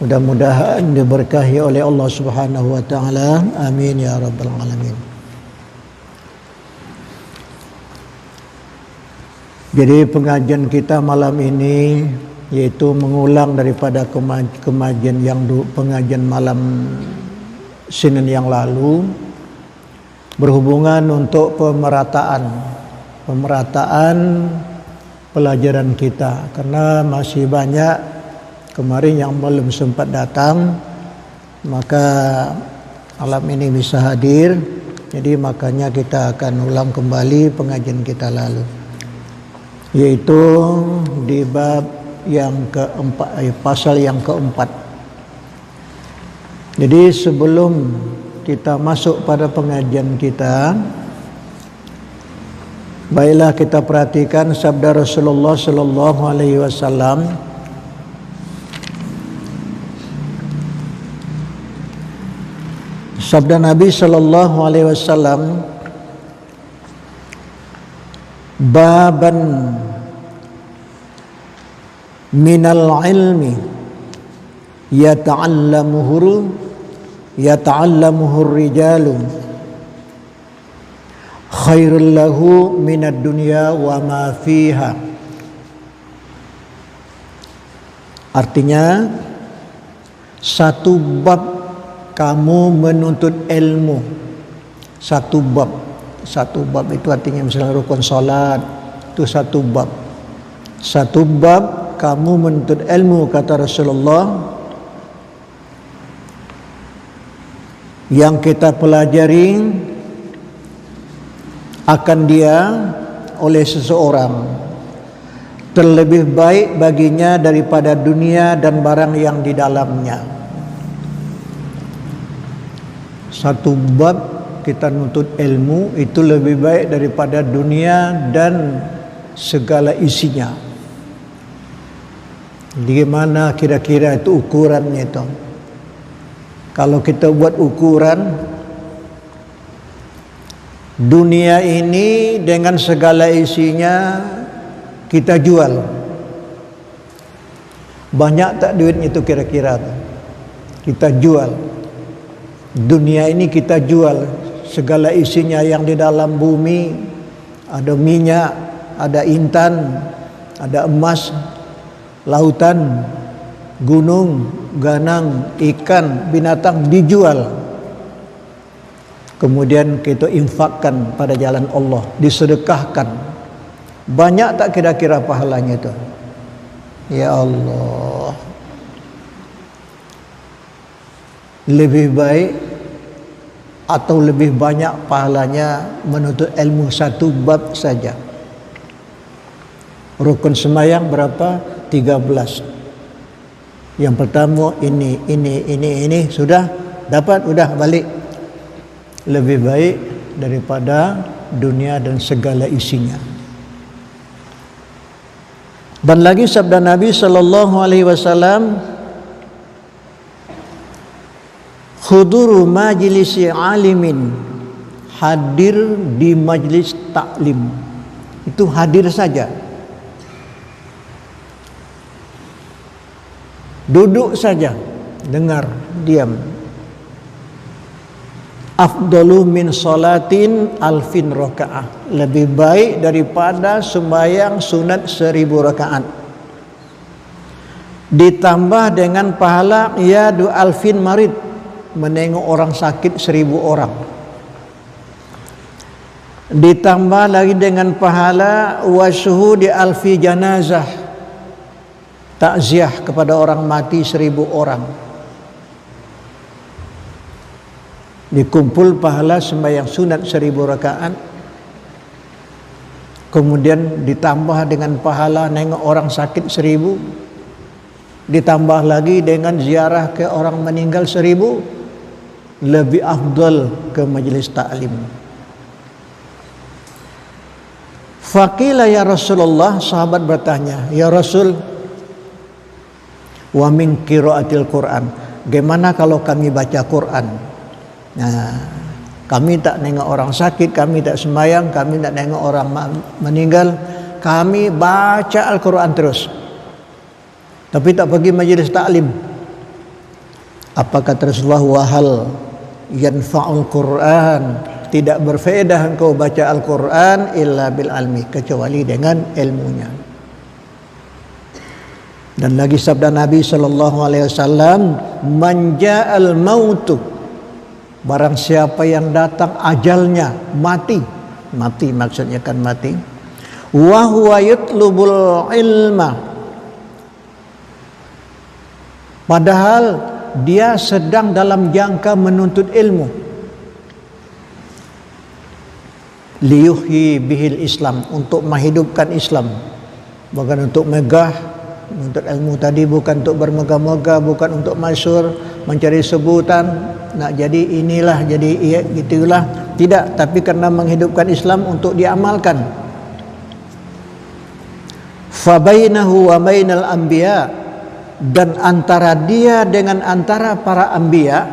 Mudah-mudahan diberkahi oleh Allah Subhanahu wa taala. Amin ya rabbal alamin. Jadi pengajian kita malam ini yaitu mengulang daripada pengajian malam Senin yang lalu, berhubungan untuk pemerataan pelajaran kita, karena masih banyak kemarin yang belum sempat datang, maka malam ini bisa hadir. Jadi makanya kita akan ulang kembali pengajian kita lalu, yaitu di bab yang keempat, pasal yang keempat. Jadi sebelum kita masuk pada pengajian kita, baiklah kita perhatikan sabda Rasulullah sallallahu alaihi wasallam. Sabda Nabi sallallahu alaihi wasallam, baban minal ilmi yata'allamuhu rijalu khairul lahu minad dunya wa ma fiha. Artinya, satu bab kamu menuntut ilmu, satu bab itu artinya misalnya rukun salat, itu satu bab kamu menuntut ilmu, kata Rasulullah, yang kita pelajari akan dia oleh seseorang terlebih baik baginya daripada dunia dan barang yang di dalamnya. Satu bab kita nuntut ilmu itu lebih baik daripada dunia dan segala isinya. Bagaimana kira-kira itu ukurannya itu? Kalau kita buat ukuran, dunia ini dengan segala isinya kita jual, banyak tak duitnya itu kira-kira? Kita jual dunia ini, kita jual segala isinya yang di dalam bumi. Ada minyak, ada intan, ada emas, lautan, gunung, ganang, ikan, binatang dijual. Kemudian kita infakkan pada jalan Allah, disedekahkan. Banyak tak kira-kira pahalanya itu? Ya Allah, lebih baik atau lebih banyak pahalanya menuntut ilmu satu bab saja. Rukun sembahyang berapa? 13. Yang pertama ini sudah dapat, sudah balik. Lebih baik daripada dunia dan segala isinya. Dan lagi sabda Nabi sallallahu alaihi wasallam, huduru majlisi alimin, hadir di majlis taklim. Itu hadir saja, duduk saja, dengar, diam. Afdalu min salatin alfin rakaah, lebih baik daripada sembahyang sunat 1000 rakaat. Ditambah dengan pahala yadu alfin marid, menengok orang sakit 1000 orang. Ditambah lagi dengan pahala wasyuhudi alfi janazah, takziah kepada orang mati 1000 orang. Dikumpul pahala sembahyang sunat 1000 rakaat. Kemudian ditambah dengan pahala nengok orang sakit 1000. Ditambah lagi dengan ziarah ke orang meninggal 1000. Lebih afdal ke majlis taklim. Faqila ya Rasulullah, sahabat bertanya, ya Rasul, wa min qiraatil Quran, bagaimana kalau kami baca Quran? Nah, kami tak nengok orang sakit, kami tak sembahyang, kami tak nengok orang meninggal, kami baca Al-Quran terus, tapi tak pergi majlis taklim. Apa kata Rasulullah, wahal yanfa'ul Quran, tidak berfaedah engkau baca Al-Quran illa bil almi, kecuali dengan ilmunya. Dan lagi sabda Nabi SAW, man ja'al mautu, barang siapa yang datang ajalnya, mati maksudnya kan mati, wa huwa yutlubul ilma, padahal dia sedang dalam jangka menuntut ilmu, liyuhyi bihil Islam, untuk menghidupkan Islam, bukan untuk megah. Untuk ilmu tadi bukan untuk bermegah-megah, bukan untuk masyhur, mencari sebutan, nak jadi inilah, jadi iya, gitulah. Tidak, tapi karena menghidupkan Islam untuk diamalkan. Fa bainahu wa bainal anbiya, dan antara dia dengan antara para anbiya,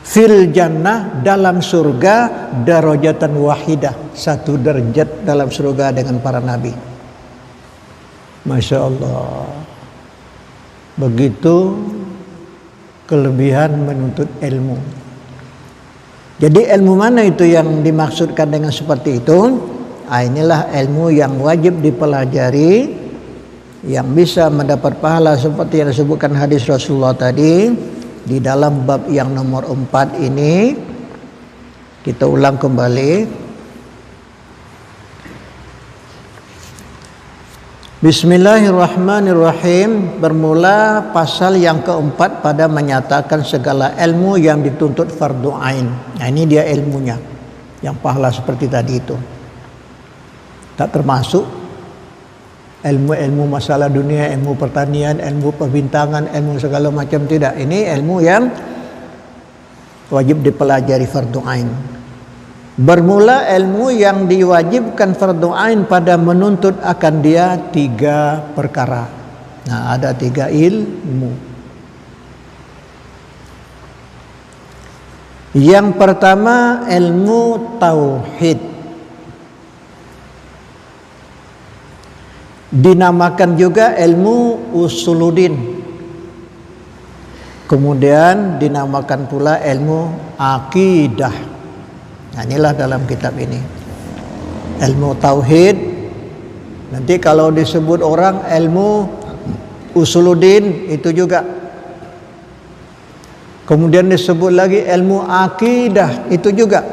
fil jannah, dalam surga, darajatan wahidah, satu derajat dalam surga dengan para nabi. Masya Allah, begitu kelebihan menuntut ilmu. Jadi ilmu mana itu yang dimaksudkan dengan seperti itu? Inilah ilmu yang wajib dipelajari, yang bisa mendapat pahala seperti yang disebutkan hadis Rasulullah tadi. Di dalam bab yang nomor 4 ini, kita ulang kembali. Bismillahirrahmanirrahim. Bermula pasal yang keempat pada menyatakan segala ilmu yang dituntut fardu ain. Nah, ini dia ilmunya, yang pahala seperti tadi itu. Tak termasuk ilmu-ilmu masalah dunia, ilmu pertanian, ilmu perbintangan, ilmu segala macam, tidak. Ini ilmu yang wajib dipelajari fardu ain. Bermula ilmu yang diwajibkan fardu ain pada menuntut akan dia 3 perkara. Nah, ada 3 ilmu. Yang pertama ilmu tauhid, dinamakan juga ilmu usuluddin. Kemudian dinamakan pula ilmu akidah. Nah, inilah dalam kitab ini ilmu tauhid. Nanti kalau disebut orang ilmu usuluddin itu juga. Kemudian disebut lagi ilmu akidah itu juga.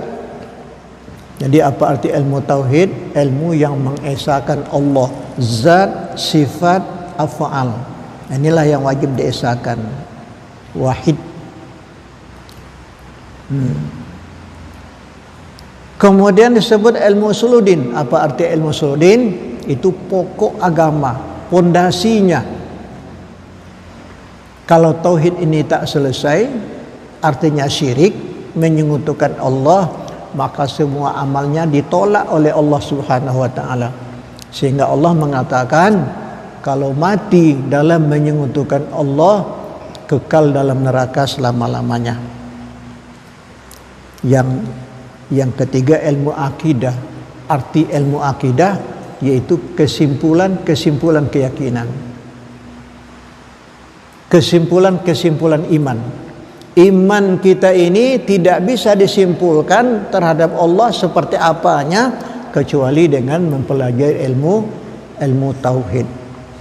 Jadi apa arti ilmu tauhid? Ilmu yang mengesahkan Allah, zat, sifat, af'al. Inilah yang wajib diesahkan. Wahid. Kemudian disebut ilmu usuluddin. Apa arti ilmu usuluddin? Itu pokok agama, pondasinya. Kalau tauhid ini tak selesai, artinya syirik, menyekutukan Allah, maka semua amalnya ditolak oleh Allah Subhanahu wa taala. Sehingga Allah mengatakan, kalau mati dalam menyekutukan Allah, kekal dalam neraka selama-lamanya. Yang ketiga ilmu akidah. Arti ilmu akidah yaitu kesimpulan-kesimpulan keyakinan, kesimpulan-kesimpulan iman. Iman kita ini tidak bisa disimpulkan terhadap Allah seperti apanya kecuali dengan mempelajari ilmu tauhid.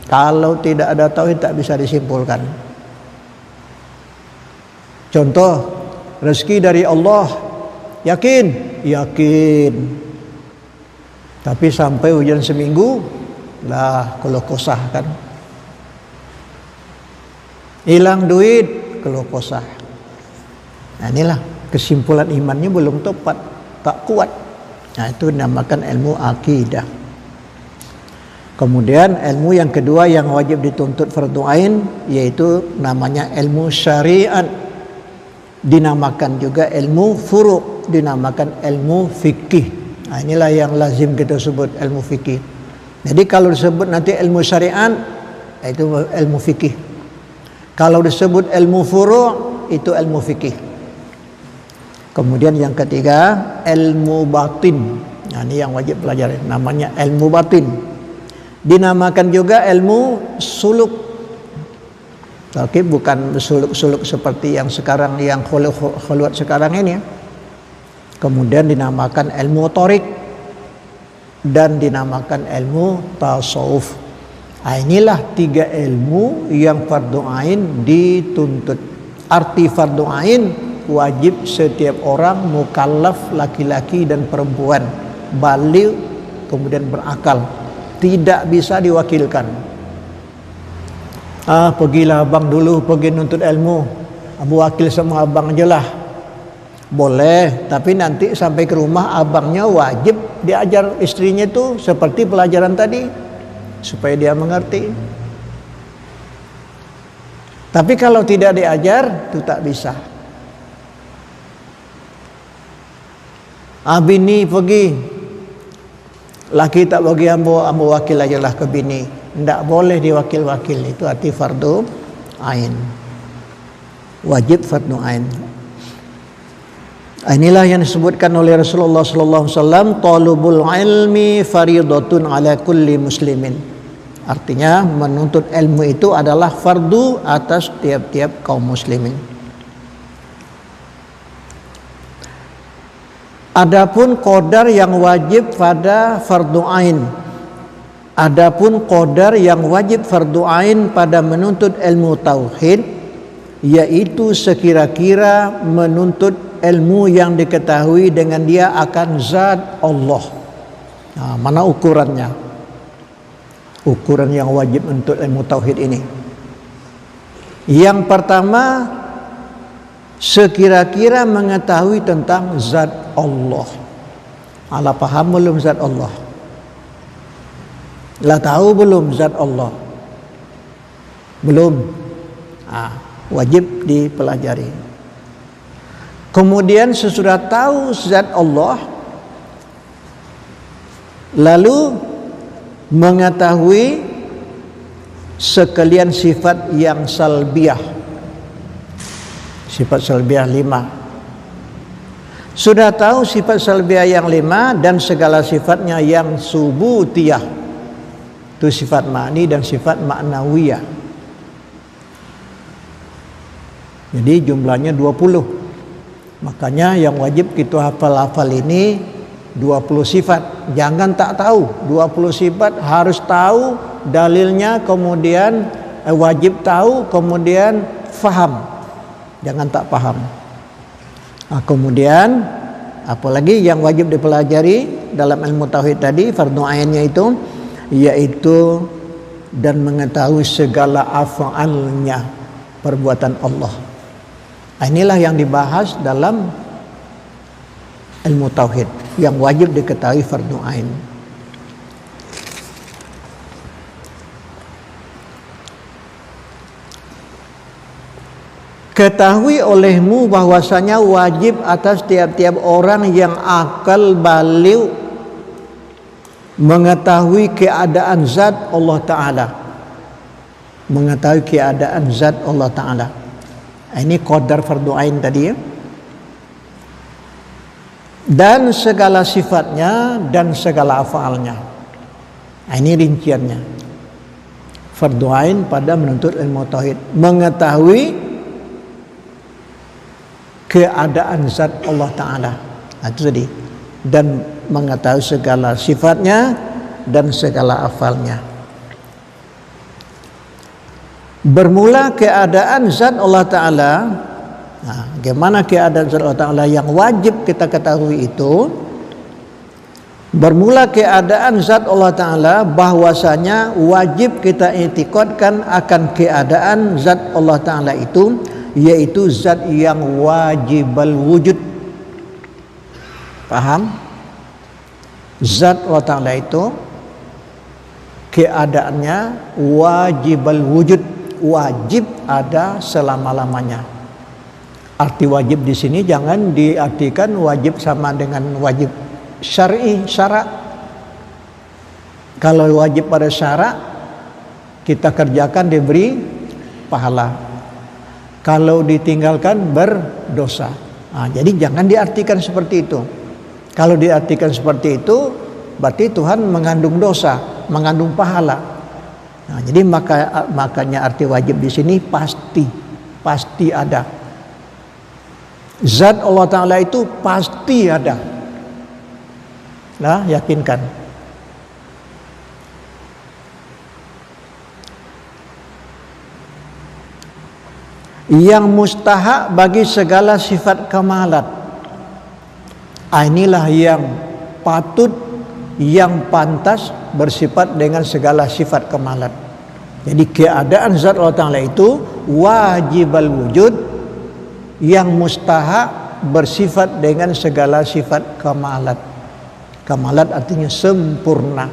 Kalau tidak ada tauhid tak bisa disimpulkan. Contoh, rezeki dari Allah, yakin? Yakin. Tapi sampai hujan seminggu, lah keluh kesah kan. Hilang duit, keluh kesah. Nah, inilah kesimpulan imannya belum tepat, tak kuat. Nah, itu dinamakan ilmu akidah. Kemudian ilmu yang kedua yang wajib dituntut fardu ain yaitu namanya ilmu syariat. Dinamakan juga ilmu furu', dinamakan ilmu fikih. Nah, inilah yang lazim kita sebut ilmu fikih. Jadi kalau disebut nanti ilmu syariat, itu ilmu fikih. Kalau disebut ilmu furu', itu ilmu fikih. Kemudian yang ketiga ilmu batin. Nah, ini yang wajib pelajari, namanya ilmu batin. Dinamakan juga ilmu suluk. Talqib bukan suluk-suluk seperti yang sekarang, yang khulwat sekarang ini. Kemudian dinamakan ilmu torik dan dinamakan ilmu tasawuf. Inilah 3 ilmu yang fardu ain dituntut. Arti fardu ain, wajib setiap orang mukallaf, laki-laki dan perempuan, baligh kemudian berakal, tidak bisa diwakilkan. Pergilah abang dulu pergi nuntut ilmu, abu wakil sama abang aja lah. Boleh, tapi nanti sampai ke rumah abangnya wajib diajar istrinya itu seperti pelajaran tadi, supaya dia mengerti. Tapi kalau tidak diajar, itu tak bisa. Bini pergi, laki tak bagi ambo wakil aja lah ke bini. Tidak boleh diwakil-wakil, itu arti fardu ain. Wajib fardu ain. Inilah yang disebutkan oleh Rasulullah sallallahu alaihi wasallam, talabul ilmi faridatun ala kulli muslimin. Artinya menuntut ilmu itu adalah fardu atas tiap-tiap kaum muslimin. Adapun qadar yang wajib pada fardu ain. Adapun qadar yang wajib fardu ain pada menuntut ilmu tauhid, yaitu sekira-kira menuntut ilmu yang diketahui dengan dia akan zat Allah. Mana ukurannya? Ukuran yang wajib untuk ilmu tauhid ini. Yang pertama, sekira-kira mengetahui tentang zat Allah. Ala paham belum zat Allah? Lah tahu belum zat Allah? Belum. Wajib dipelajari. Kemudian sesudah tahu zat Allah, lalu mengetahui sekalian sifat yang salbiyah. Sifat salbiyah 5. Sudah tahu sifat salbiyah yang 5 dan segala sifatnya yang subutiyah. Itu sifat ma'ni dan sifat ma'nawiyah. Jadi jumlahnya 20. Makanya yang wajib kita hafal-hafal ini 20 sifat. Jangan tak tahu. 20 sifat harus tahu dalilnya, kemudian wajib tahu, kemudian faham. Jangan tak paham. Kemudian apalagi yang wajib dipelajari dalam ilmu tauhid tadi, fardu ainnya itu, yaitu dan mengetahui segala af'alnya, perbuatan Allah. Inilah yang dibahas dalam ilmu tauhid yang wajib diketahui fardu ain. Ketahui olehmu bahwasanya wajib atas tiap-tiap orang yang akal baligh mengetahui keadaan zat Allah Ta'ala. Mengetahui keadaan zat Allah Ta'ala. Ini qadar fardu ain tadi ya. Dan segala sifatnya dan segala afalnya. Ini rinciannya. Fardu ain pada menuntut ilmu tauhid, mengetahui keadaan zat Allah Ta'ala. Itu tadi. Dan mengetahui segala sifatnya dan segala afalnya. Bermula keadaan zat Allah Ta'ala. Bagaimana keadaan zat Allah Ta'ala yang wajib kita ketahui itu? Bermula keadaan zat Allah Ta'ala bahwasanya wajib kita i'tiqadkan akan keadaan zat Allah Ta'ala itu, yaitu zat yang wajibal wujud. Paham? Zat Allah Ta'ala itu keadaannya wajibal wujud, wajib ada selama-lamanya. Arti wajib di sini jangan diartikan wajib sama dengan wajib syar'i, syarak. Kalau wajib pada syarak, kita kerjakan diberi pahala. Kalau ditinggalkan berdosa. Jadi jangan diartikan seperti itu. Kalau diartikan seperti itu, berarti Tuhan mengandung dosa, mengandung pahala. Nah, jadi makanya arti wajib di sini pasti ada. Zat Allah Ta'ala itu pasti ada. Nah, yakinkan. Yang mustahak bagi segala sifat kamalat. Inilah yang patut, yang pantas bersifat dengan segala sifat kamalat. Jadi keadaan zat Allah Ta'ala itu wajibal wujud, yang mustahak bersifat dengan segala sifat kamalat. Kamalat artinya sempurna.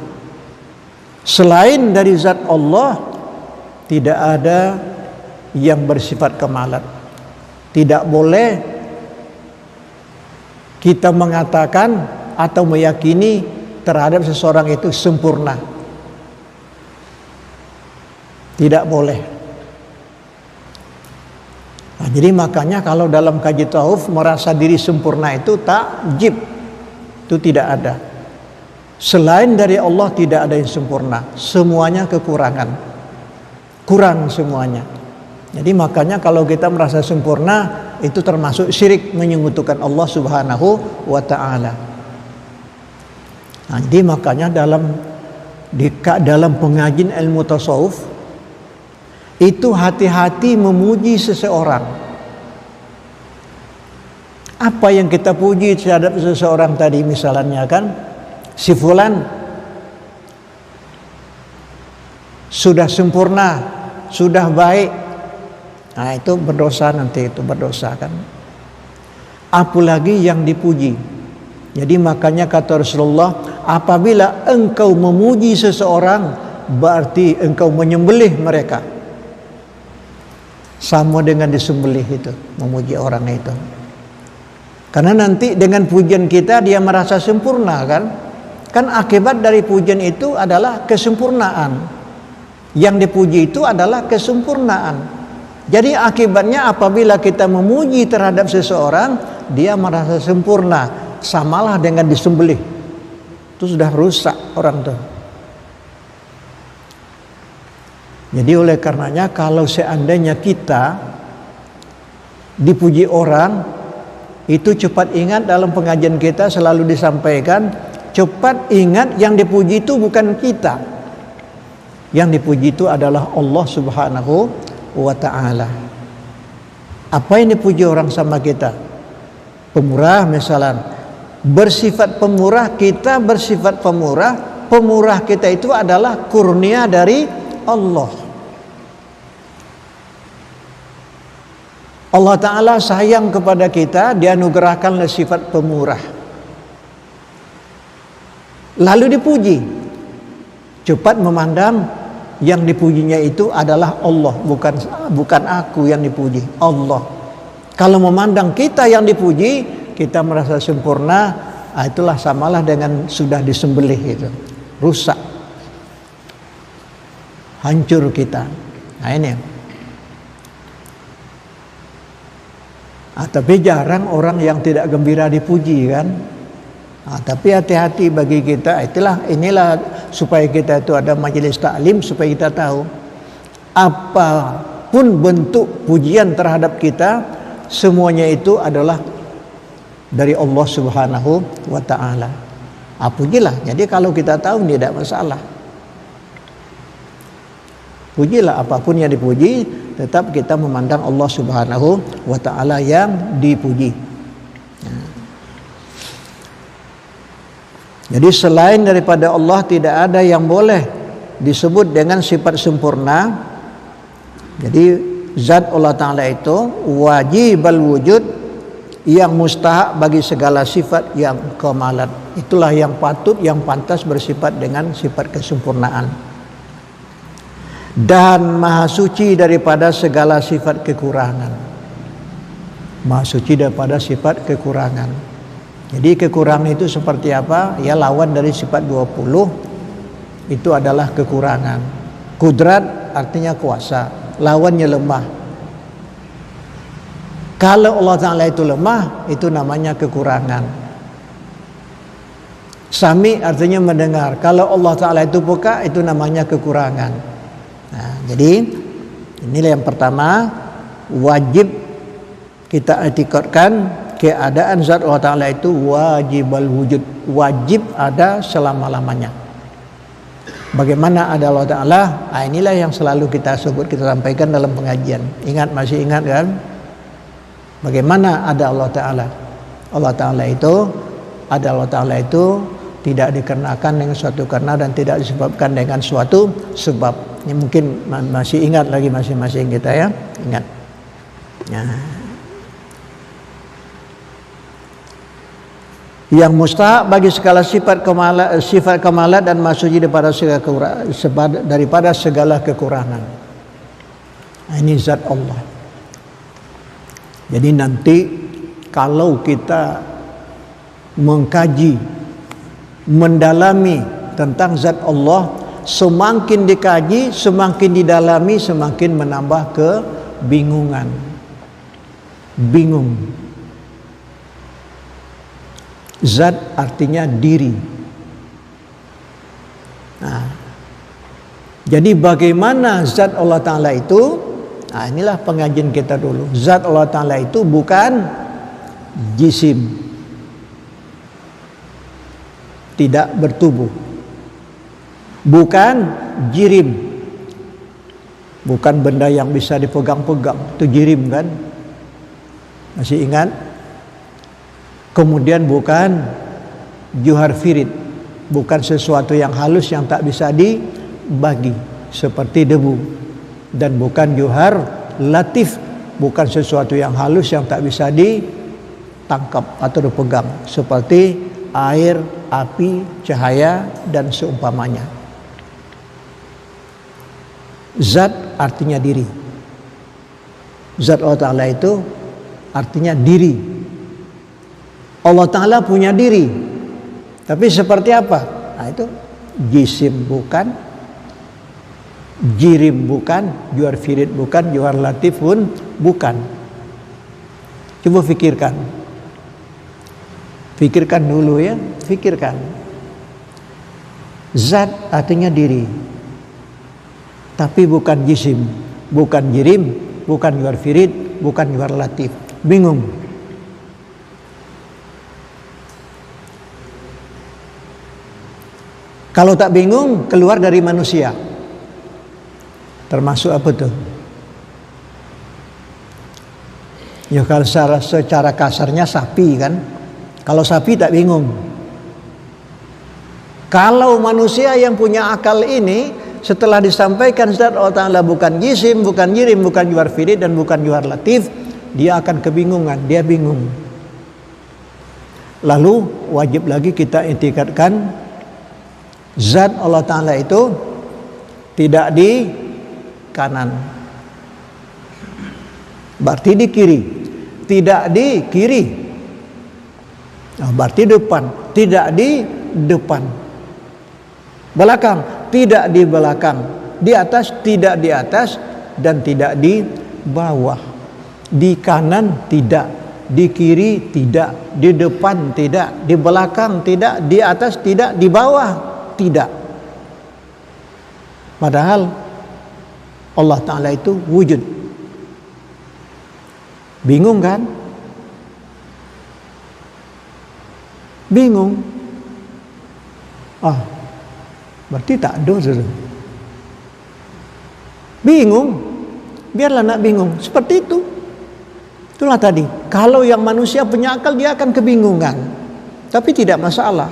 Selain dari zat Allah tidak ada yang bersifat kamalat. Tidak boleh kita mengatakan atau meyakini terhadap seseorang itu sempurna. Tidak boleh. Nah, jadi makanya kalau dalam kaji tasawuf merasa diri sempurna itu takjib, itu tidak ada. Selain dari Allah tidak ada yang sempurna, semuanya kekurangan, kurang semuanya. Jadi makanya kalau kita merasa sempurna itu termasuk syirik, menyekutukan Allah Subhanahu wa Ta'ala. Nah, jadi makanya dalam pengajian ilmu tasawuf itu hati-hati memuji seseorang. Apa yang kita puji terhadap seseorang tadi, misalnya kan, si fulan sudah sempurna, sudah baik. Nah, itu berdosa, nanti itu berdosa kan. Apalagi yang dipuji. Jadi makanya kata Rasulullah, apabila engkau memuji seseorang, berarti engkau menyembelih mereka. Sama dengan disembelih itu, memuji orang itu. Karena nanti dengan pujian kita dia merasa sempurna kan. Kan akibat dari pujian itu adalah kesempurnaan. Yang dipuji itu adalah kesempurnaan. Jadi akibatnya apabila kita memuji terhadap seseorang, dia merasa sempurna, samalah dengan disembelih. Itu sudah rusak orang tuh. Jadi oleh karenanya kalau seandainya kita dipuji orang, itu cepat ingat dalam pengajian kita selalu disampaikan, cepat ingat yang dipuji itu bukan kita. Yang dipuji itu adalah Allah Subhanahu wa Ta'ala. Apa yang dipuji orang sama kita? Pemurah misalnya. Bersifat pemurah, kita bersifat pemurah. Pemurah kita itu adalah kurnia dari Allah. Allah Ta'ala sayang kepada kita, dia anugerahkanlah sifat pemurah. Lalu dipuji. Cepat memandang yang dipujinya itu adalah Allah, bukan aku yang dipuji, Allah. Kalau memandang kita yang dipuji, kita merasa sempurna, itulah samalah dengan sudah disembelih itu. Rusak. Hancur kita. Nah ini. Tapi jarang orang yang tidak gembira dipuji kan. Tapi hati-hati bagi kita, inilah supaya kita itu ada majelis taklim, supaya kita tahu apapun bentuk pujian terhadap kita, semuanya itu adalah dari Allah Subhanahu wa Ta'ala. Pujilah. Jadi kalau kita tahu tidak masalah. Pujilah, apapun yang dipuji, tetap kita memandang Allah Subhanahu wa Ta'ala yang dipuji. Jadi selain daripada Allah tidak ada yang boleh disebut dengan sifat sempurna. Jadi zat Allah Ta'ala itu wajibal wujud, yang mustahak bagi segala sifat yang kemalat. Itulah yang patut, yang pantas bersifat dengan sifat kesempurnaan. Dan maha suci daripada segala sifat kekurangan. Maha suci daripada sifat kekurangan. Jadi kekurangan itu seperti apa? Ya lawan dari sifat 20 itu adalah kekurangan. Kudrat artinya kuasa, lawannya lemah. Kalau Allah Ta'ala itu lemah, itu namanya kekurangan. Sami artinya mendengar. Kalau Allah Ta'ala itu peka, itu namanya kekurangan. Jadi inilah yang pertama, wajib kita etikotkan keadaan zat Allah Ta'ala itu wajibal wujud, wajib ada selama-lamanya. Bagaimana ada Allah Ta'ala? Nah, inilah yang selalu kita sebut, kita sampaikan dalam pengajian. Ingat, masih ingat kan? Bagaimana ada Allah Ta'ala? Allah Ta'ala itu, ada Allah Ta'ala itu tidak dikarenakan dengan suatu karena dan tidak disebabkan dengan suatu sebab. Ini mungkin masih ingat lagi masing-masing kita ya, ingat. Nah. Yang mustahak bagi segala sifat kemalat dan maksudnya daripada segala kekurangan. Nah, ini zat Allah. Jadi nanti kalau kita mengkaji, mendalami tentang zat Allah, semakin dikaji, semakin didalami, semakin menambah kebingungan. Bingung. Zat artinya diri. Nah, jadi bagaimana zat Allah Ta'ala itu? Nah, inilah pengajian kita dulu. Zat Allah Ta'ala itu bukan jisim, tidak bertubuh, bukan jirim, bukan benda yang bisa dipegang-pegang, itu jirim kan? Masih ingat? Kemudian bukan juhar firid, bukan sesuatu yang halus yang tak bisa dibagi seperti debu, dan bukan juhar latif, bukan sesuatu yang halus yang tak bisa ditangkap atau dipegang seperti air, api, cahaya dan seumpamanya. Zat artinya diri. Zat Allah Ta'ala itu artinya diri. Allah Ta'ala punya diri, tapi seperti apa? Nah, itu jisim bukan, jirim bukan, juhar firid bukan, juhar latif pun bukan. Coba pikirkan, pikirkan dulu ya, pikirkan. Zat artinya diri, tapi bukan jisim, bukan jirim, bukan juhar firid, bukan juhar latif. Bingung. Kalau tak bingung, keluar dari manusia. Termasuk apa tuh? Ya kalau secara kasarnya sapi kan. Kalau sapi tak bingung. Kalau manusia yang punya akal ini, setelah disampaikan zat Allah Ta'ala bukan jisim, bukan jirim, bukan juhar firid dan bukan juhar latif, dia akan kebingungan, dia bingung. Lalu wajib lagi kita etikatkan zat Allah Ta'ala itu tidak di kanan, berarti di kiri. Tidak di kiri, berarti depan. Tidak di depan. Belakang, tidak di belakang. Di atas, tidak di atas. Dan tidak di bawah. Di kanan tidak, di kiri tidak, di depan tidak, di belakang tidak, di atas tidak, di bawah tidak. Padahal Allah Ta'ala itu wujud. Bingung kan? Bingung. Berarti tak ada. Bingung. Biarlah nak bingung. Seperti itu. Itulah tadi. Kalau yang manusia punya akal, dia akan kebingungan. Tapi tidak masalah.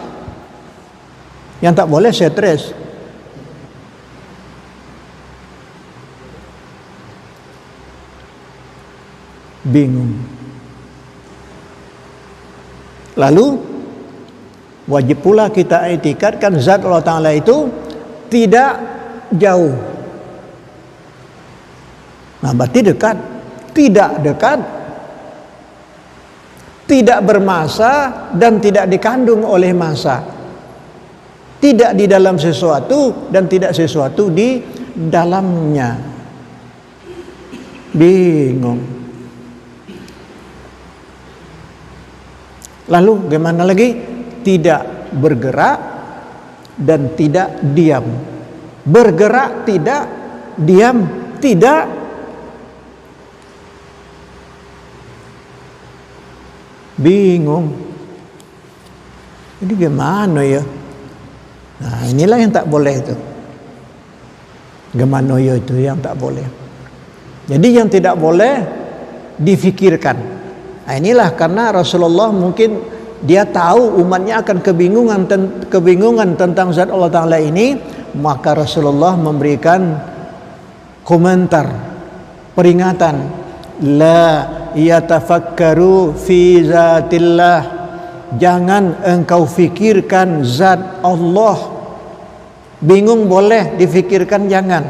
Yang tak boleh stres. Bingung. Lalu wajib pula kita etikatkan zat Allah Ta'ala itu tidak jauh. Nah, berarti dekat. Tidak dekat, tidak bermasa dan tidak dikandung oleh masa. Tidak di dalam sesuatu dan tidak sesuatu di dalamnya. Bingung. Lalu bagaimana lagi? Tidak bergerak dan tidak diam. Bergerak tidak, diam, tidak. Bingung. Jadi gimana ya? Nah, inilah yang tak boleh itu. Gemanoyo itu yang tak boleh. Jadi yang tidak boleh difikirkan. Nah, inilah karena Rasulullah mungkin dia tahu umatnya akan kebingungan tentang zat Allah Ta'ala ini, maka Rasulullah memberikan komentar, peringatan, la yatafakkaru fi zatillah, jangan engkau fikirkan zat Allah. Bingung boleh, difikirkan jangan.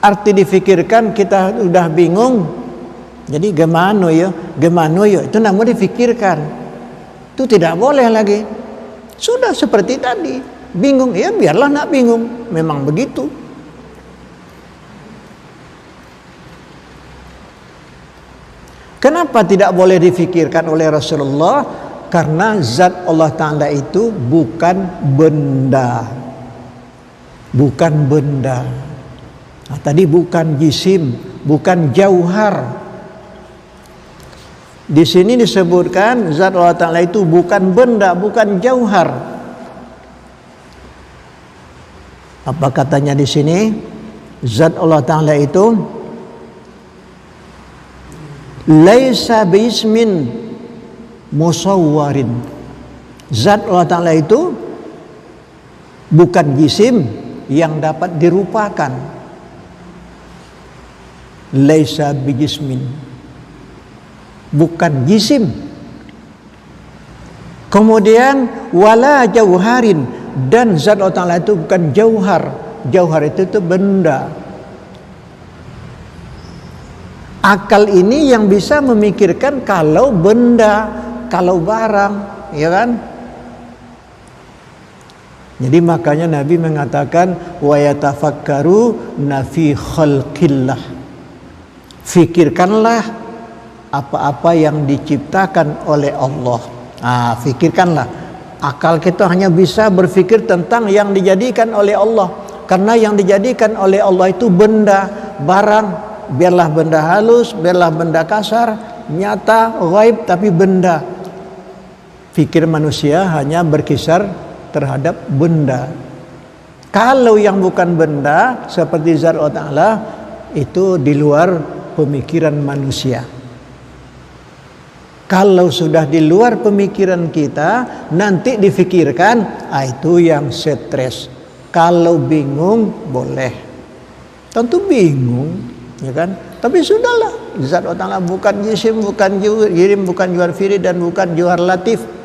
Arti difikirkan kita udah bingung, jadi gemano ya itu namanya difikirkan, itu tidak boleh lagi. Sudah seperti tadi, bingung ya biarlah nak bingung, memang begitu. Kenapa tidak boleh difikirkan oleh Rasulullah? Karena zat Allah Ta'ala itu bukan benda. Bukan benda. Nah, tadi bukan jisim, bukan jauhar. Di sini disebutkan zat Allah Ta'ala itu bukan benda, bukan jauhar. Apa katanya di sini? Zat Allah Ta'ala itu laisa bismin musawwarin. Zat Allah Ta'ala itu bukan jisim yang dapat dirupakan. Laisa bijismin, bukan jisim. Kemudian wala jauharin, dan zat Allah Ta'ala itu bukan jauhar. Jauhar itu benda. Akal ini yang bisa memikirkan kalau benda, kalau barang, ya kan? Jadi makanya Nabi mengatakan wa yatafakkaru nafi khalqillah. Fikirkanlah apa-apa yang diciptakan oleh Allah. Fikirkanlah. Akal kita hanya bisa berpikir tentang yang dijadikan oleh Allah. Karena yang dijadikan oleh Allah itu benda, barang. Biarlah benda halus, biarlah benda kasar, nyata, ghaib, tapi benda. Fikir manusia hanya berkisar terhadap benda. Kalau yang bukan benda seperti zat Allah Ta'ala itu di luar pemikiran manusia. Kalau sudah di luar pemikiran kita, nanti difikirkan, itu yang stres. Kalau bingung boleh. Tentu bingung, ya kan? Tapi sudahlah, zat Allah Ta'ala bukan jisim, bukan jirim, bukan juhar firi, dan bukan juhar latif.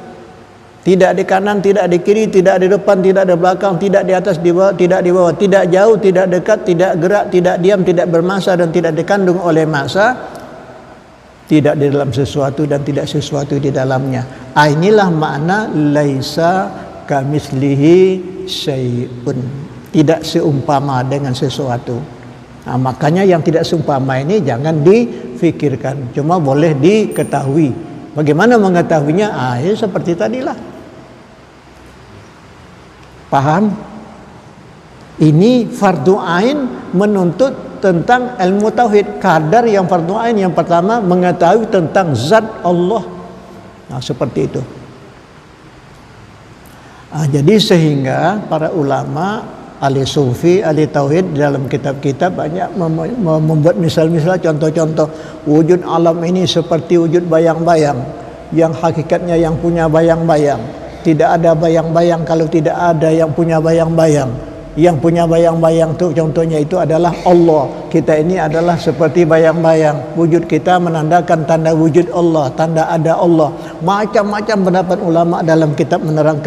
Tidak di kanan, tidak di kiri, tidak di depan, tidak di belakang, tidak di atas, di bawah, tidak di bawah, tidak jauh, tidak dekat, tidak gerak, tidak diam, tidak bermasa, dan tidak dikandung oleh masa, tidak di dalam sesuatu dan tidak sesuatu di dalamnya. Inilah makna laisa kamislihi syai'un, tidak seumpama dengan sesuatu. Makanya yang tidak seumpama ini jangan difikirkan, cuma boleh diketahui. Bagaimana mengetahuinya? Ya seperti tadilah. Paham? Ini fardu ain menuntut tentang ilmu tauhid. Kadar yang fardu ain yang pertama mengetahui tentang zat Allah. Seperti itu. Jadi sehingga para ulama ahli sufi, ahli tauhid dalam kitab-kitab banyak membuat misal-misal, contoh-contoh. Wujud alam ini seperti wujud bayang-bayang, yang hakikatnya yang punya bayang-bayang. Tidak ada bayang-bayang kalau tidak ada yang punya bayang-bayang. Yang punya bayang-bayang itu contohnya itu adalah Allah. Kita ini adalah seperti bayang-bayang. Wujud kita menandakan tanda wujud Allah, tanda ada Allah. Macam-macam pendapat ulama dalam kitab menerangkan.